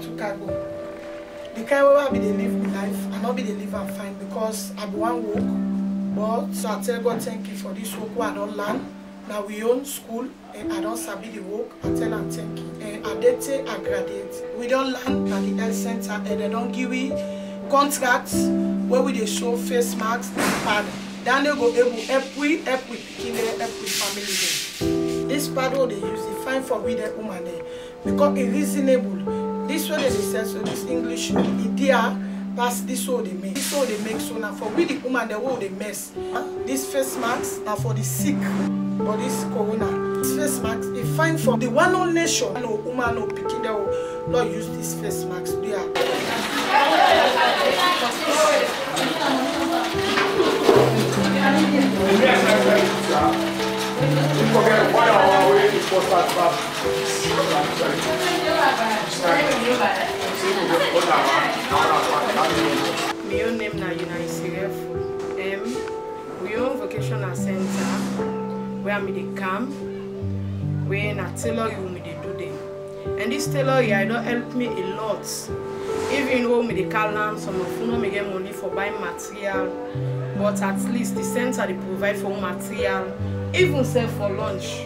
Chicago. The kind where they live my life, and not be they live and fine because I be one work. But so I tell God thank you for this work where I don't learn. Now we own school and I don't sabi the work. I tell them thank you. And I did say I graduate. We don't learn at the health center and they don't give we contracts where we they show face masks and pad. Then they go able help with picking help with family. This pad what they use is fine for with the woman there because it's reasonable. This way they say so this English idea pass this way they make. This way they make so now for with the woman the way they mess. This face mask now for the sick. But this corona, this face mask is fine for the one whole nation. No woman no picking they will not use this face mask. Yeah. My own name na Yone-CSC. We own vocational center where me dey come, where na tailoring me dey do them. And this tailoring I don't help me a lot. Even though me dey can learn some of you know me get money for buying material, but at least the center they provide for material, even sell for lunch.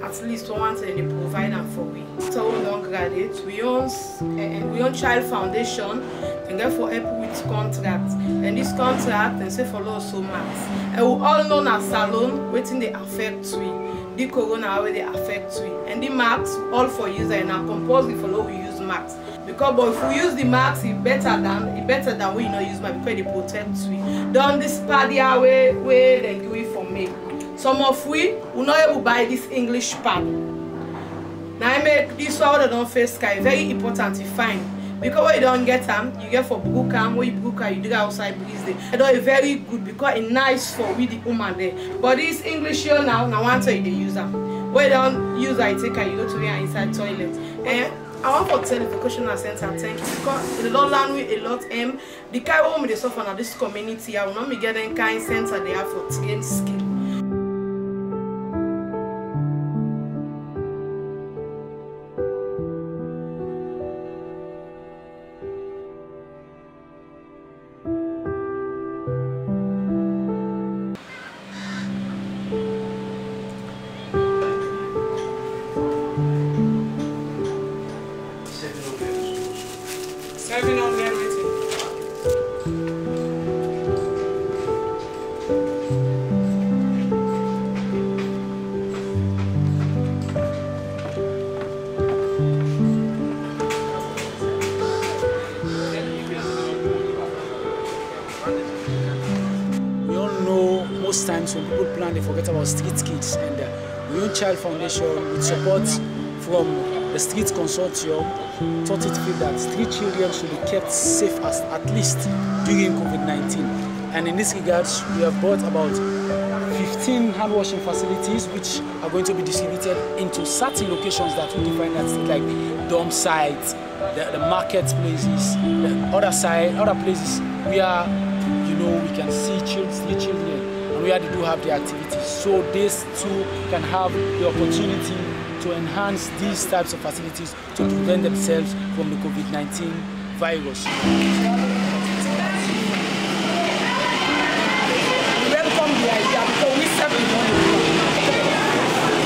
At least once they provide them for we. So we don't graduate. We own child foundation and therefore help with contract. And this contract they say follow so much. And we all know na salon waiting they affect we. The corona where they affect we. And the marks all for user and now compulsory follow we use marks. Because but if we use the marks, it's better than we not use marks because they protect we. Done this party way they give it for me. Some of we will not able to buy this English pad. Now I make this one they don't face sky very important to find. Because when you don't get them, you get for Buka, when you Buka, you do outside breeze day. They don't very good because it's nice for with the woman there. But this English here now one time they use them. When you don't use it, you take her, you go to your inside toilet. And I want to tell the vocational center thank you because they don't learn with a lot. The kind of they suffer in this community, I will not be getting kind center they have for trained skill. Most times when people plan, they forget about street kids, and we own Child Foundation with support from the Street Consortium thought it fit that street children should be kept safe at least during COVID-19. And in this regard, we have brought about 15 hand washing facilities which are going to be distributed into certain locations that we define as like dump sites, the marketplaces, the other places where we can see children. Where they do have the activities, so these too can have the opportunity to enhance these types of facilities to prevent themselves from the COVID-19 virus. We welcome the idea because we serve the money.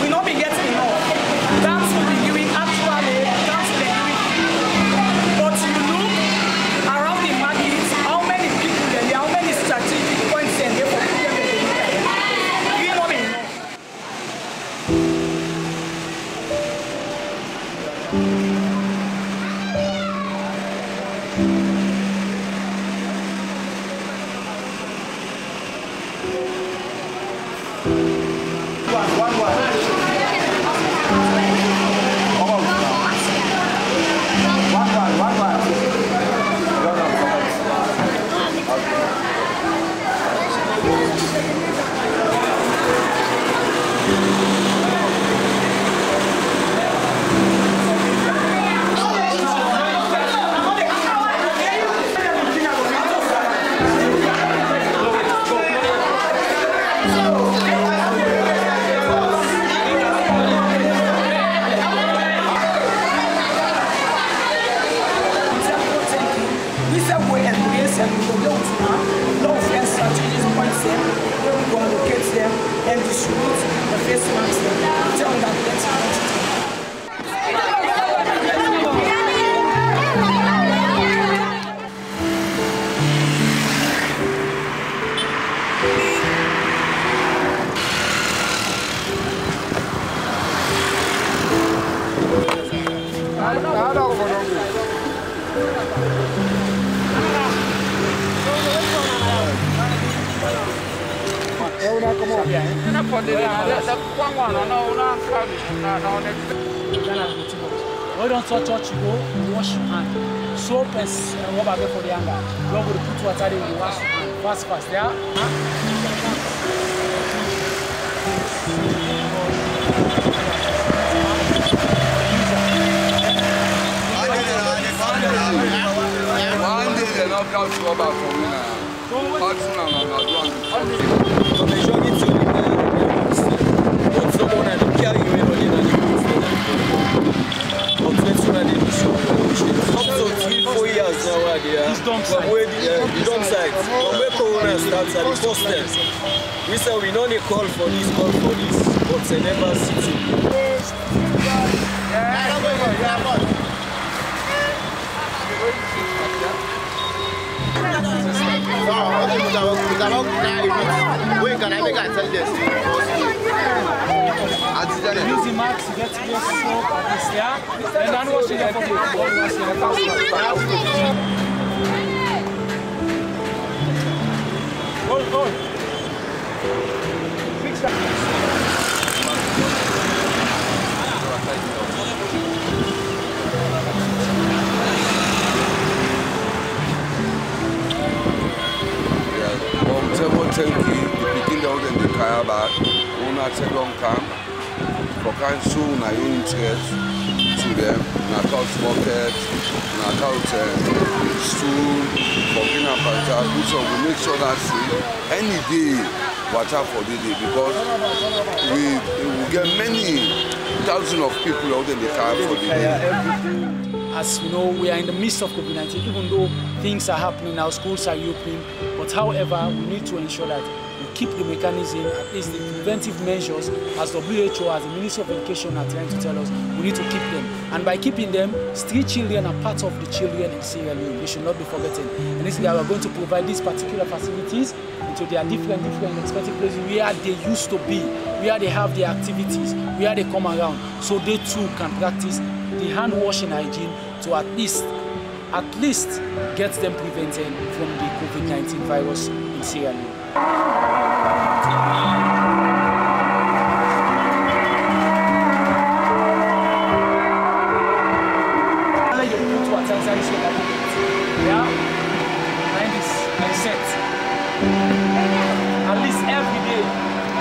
We not be getting enough. That's what we're doing actually. That's what they're doing. But you look around the market, how many people there, how many strategic points there for people. distribute the face masks. We tell them that let's quantity. When you don't touch church, you go wash your hand. Soap and rubber for the anger. You go to put water there, you wash your hand. Fast, fast, yeah? One day they're not going to go back for me now. Up to 3-4 years now, It's dump site. The dump site. From where Corona starts at the first step. We said we don't need call for this, but they never see Use the max to get your soap at this, yeah? And then wash it up for the Hold. Fix that. Thank you. The beginning of the car back. We not take long time. For can show na interest to them. Na account market, na account stool, for green panta. So we make sure that any day watch out for the day because we get many thousands of people out in the car for the day. As you know, we are in the midst of COVID-19, even though things are happening, our schools are opening. But however, we need to ensure that we keep the mechanism, at least the preventive measures, as WHO, as the Ministry of Education are trying to tell us, we need to keep them. And by keeping them, street children are part of the children in Sierra Leone. We should not be forgotten. And this is why we are going to provide these particular facilities into their different respective places where they used to be, where they have their activities, where they come around, so they too can practice the hand washing hygiene to at least get them prevented from the COVID-19 virus in Sierra Leone. Yeah, and this I set at least every day,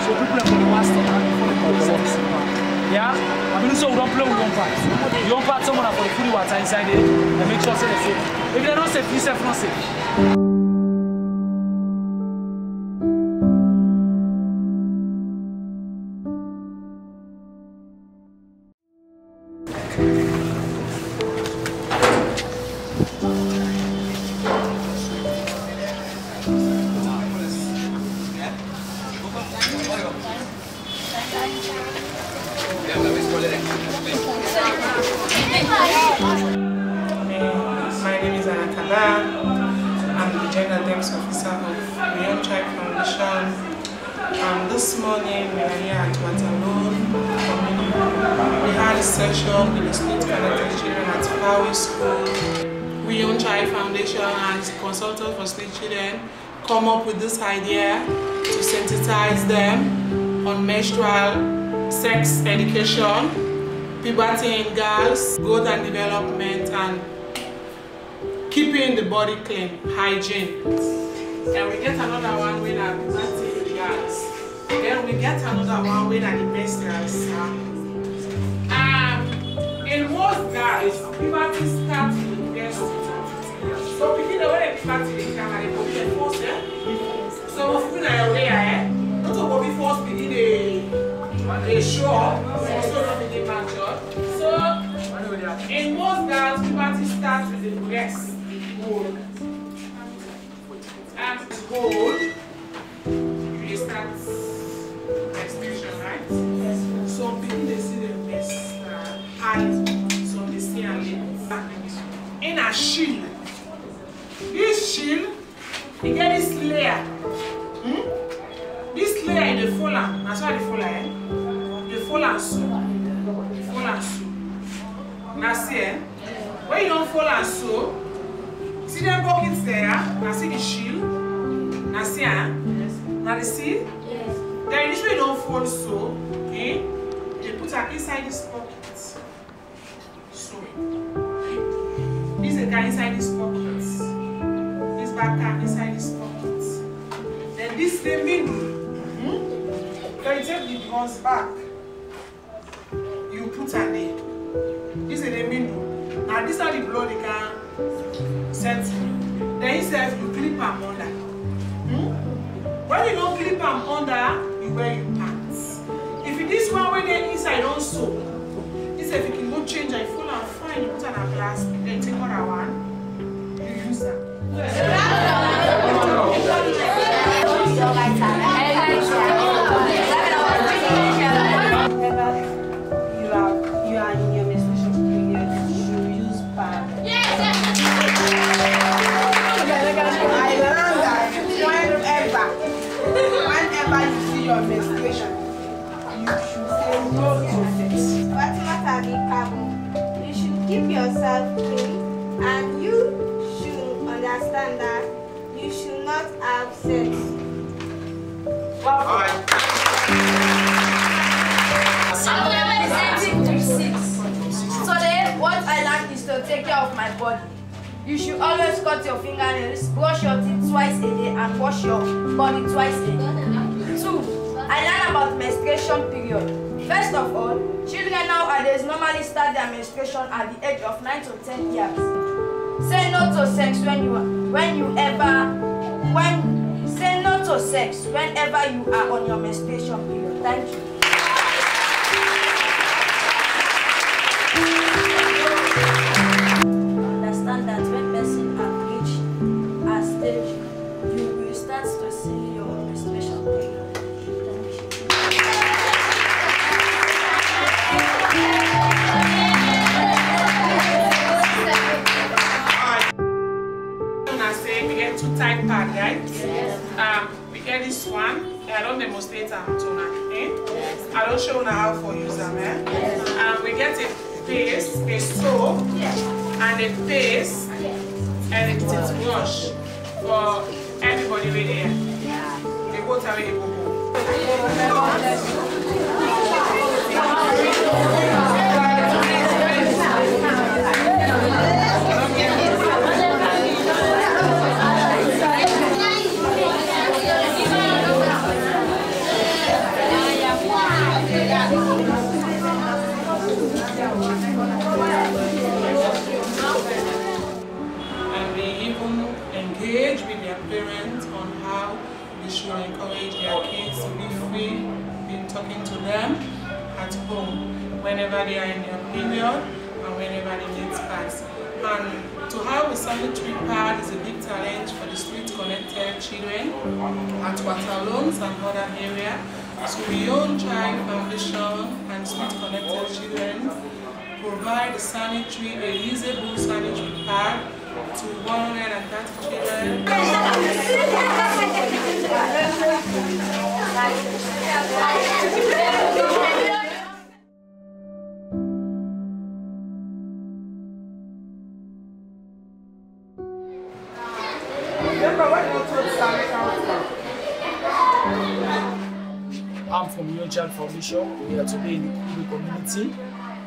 so people are going to master and for the process. Yeah, I mean, so we don't play with young parts. Young parts, someone for the food water inside it and make sure they're safe. If they're not safe, you self not safe. My name is I'm the Gender Thanks Officer of Leone Foundation. This morning we are here at Waterloo. We had a session with the state connected children at Fawe School. Leone Foundation and consultant for state children come up with this idea to sensitize them on menstrual sex education, puberty in girls, growth and development, and keeping the body clean, hygiene. And we get another one with our puberty in girls. Then we get another one with the menstruals. In most guys, puberty starts with the breast. So we the way puberty they can go be force. So we feel like we are not to go be forced to the show, so not be the mature. So in most girls, puberty starts with the breast. And gold, you start menstruation. in a shield. This shield, you get this layer. This layer in the follow. That's why the follow, eh? The follow so. The follow so. Now see, eh? When you don't follow so, see them buckets there. Now see the shield. Now see, eh? Now you see? Yes. Then this way you don't fold so, okay? You put her inside this pocket. So this is guy inside this pocket. This back card inside this pocket. Then this the middle. Then you take the drums back. You put her there. This is the middle. Now this is how the blood they can set. Then instead you clip her under. When you don't clip them under, you wear your pants. If it is one way then inside don't sew, this if you can go change and full and fine, you put on a plastic, then take another one, you use that. You are in your menstruation period, you use pad. Whenever you see your menstruation, you should say no to sex. You should keep yourself clean, and you should understand that you should not have sex. Today, what I learned is to take care of my body. You should always cut your fingernails, brush your teeth twice a day, and wash your body twice a day. 2. I learned about menstruation period. First of all, children nowadays normally start their menstruation at the age of 9 to 10 years. Say no to sex whenever you are on your menstruation period. Thank you. Understand that when person have reached a stage, you will start to see your menstruation period. I say we get 2 type pad, right? Yes. We get this one. I don't demonstrate them tonight. Eh? I don't show you how to use them. Eh? We get a paste, a soap, and a paste, and a toothbrush for everybody right there. They go to where they go. And we even engage with their parents on how we should encourage their kids to be free, in talking to them at home whenever they are in their period and whenever they need pads. And to have a sanitary pad is a big challenge for the street-connected children at Waterloans and other areas. So Yone-CSC Foundation and street-connected children provide a reusable sanitary pad to 130 children. I'm from Yone-CSC Foundation. We are today in the Kuru community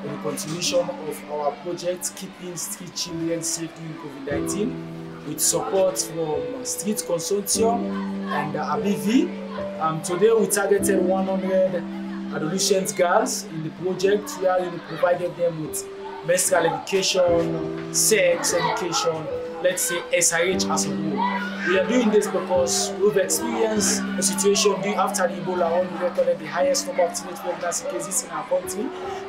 in the continuation of our project Keeping Street Children Safe during COVID-19 with support from Street Consortium and ABV. Today we targeted 100 adolescent girls in the project where we provided them with menstrual education, sex education, let's say SRH as a whole. We are doing this because we've experienced a situation after the Ebola when we recorded the highest number of teenage pregnancy cases in our country.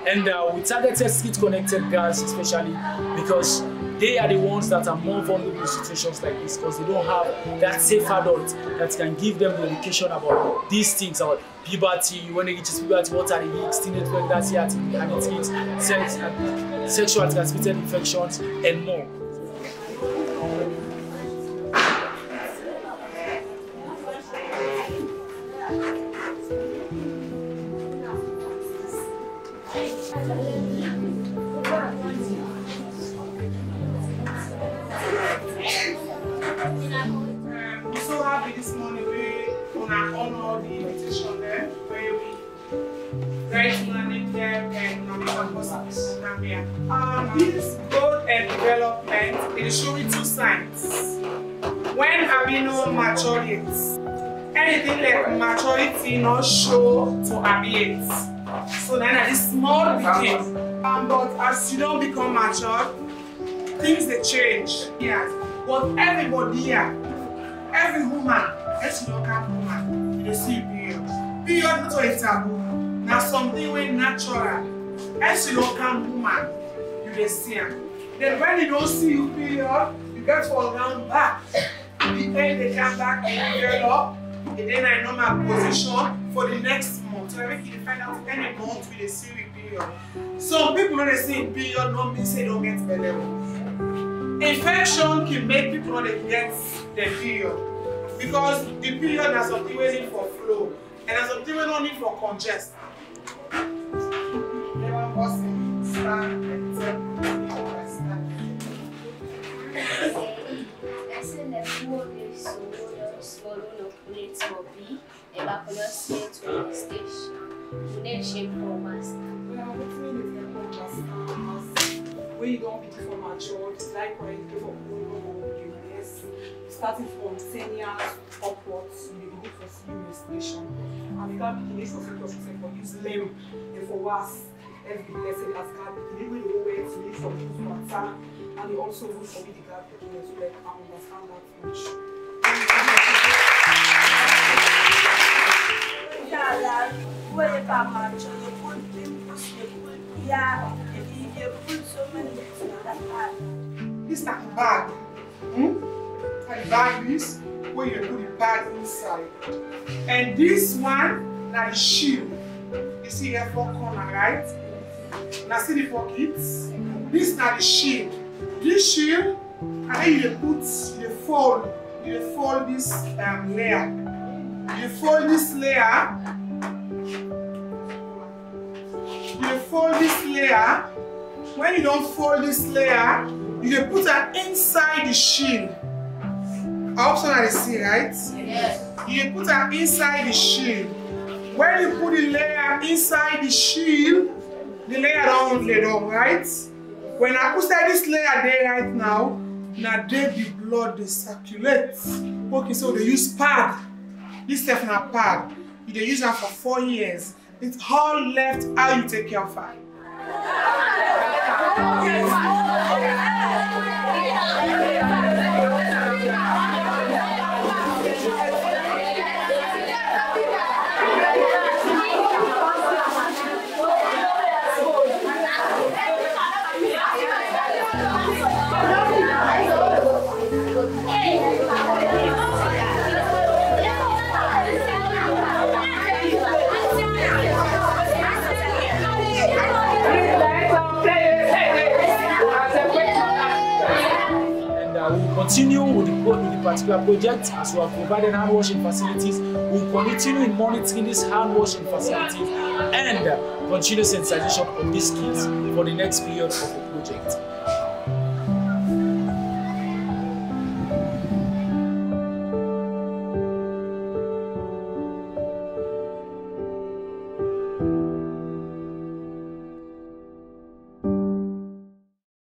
And we targeted street-connected girls especially because they are the ones that are more vulnerable in situations like this because they don't have that safe adult that can give them the education about these things, about puberty, when they reach puberty, what are the risks, teenage pregnancy, and its risks, sexual transmitted infections, and more. I'm so happy this morning we honor the invitation there where we try to manage them and on the campus of Gambia. This growth and development is showing two signs. When albino maturates, anything like maturity not show to abate. So then at this small became. But as you don't become mature, things they change. Yes. But everybody here, every woman, every local woman, they see period. Period not a taboo. Now something very natural. Every local woman, you see her. Then when you don't see you period, you get fall down back. The end they come back and develop, and then I know my position for the next month. So every kid find out any month with a serious period. Some people when they see period don't mean say don't get better. Infection can make people not get the period because the period has something we need for flow and has something we don't need for congest. Never possible. Stand and tell where you don't be for mature, it's like where you go for UNS, starting from seniors upwards, you will be for senior restoration. And you can begin for sector for use limb and for was every lesson as God begin with the way to live for use matter and you also will for the God begin to let them understand that much. This is like a bag. Like bag this where you put the bag inside. And this one like the shield. You see here 4 corners, right? Now see the pockets. This is not the shield. This shield, and then you fold this layer. You fold this layer. You fold this layer. When you don't fold this layer, you put it inside the shield. I hope so that you see, right? Yes. You put it inside the shield. When you put the layer inside the shield, the layer don't lay down, right? When I put this layer there right now there the blood they circulate. Okay, so they use pad. This stuff is not pad. They use that for 4 years. It's all left how you take care of it. Continue with the particular project as we have provided hand washing facilities. We will continue in monitoring these hand washing facilities and continue sensitization of these kids for the next period of the project.